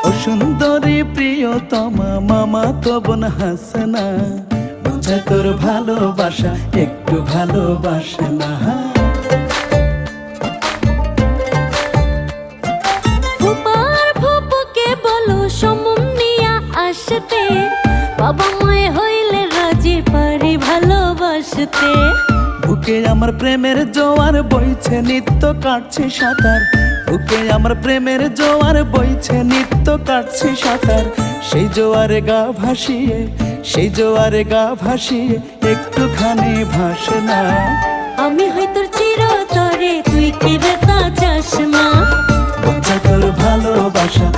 ও সুন্দরী প্রিয়তমা মামা তো বোন হাসনা, বুঝা তোর ভালোবাসা একটু ভালোবাসে না। ফুপার ফুপুকে বলো সমন নিয়া আসতে, বাবা মায়ে হইলে রাজি পারি ভালোবাসতে। বুকে আমার প্রেমের জোয়ার বইছে নিত্য কাটছে সাঁতার, বুকে আমার প্রেমের জোয়ার বইছে নিত্য কাটছে সাঁতার। সেই জোয়ারে গা ভাসিয়ে, সেই জোয়ারে গা ভাসিয়ে একটুখানি ভাসে না। আমি হয়তো চিরতরে, তুই কি রে তা চাস না। বুঝা তোর ভালোবাসা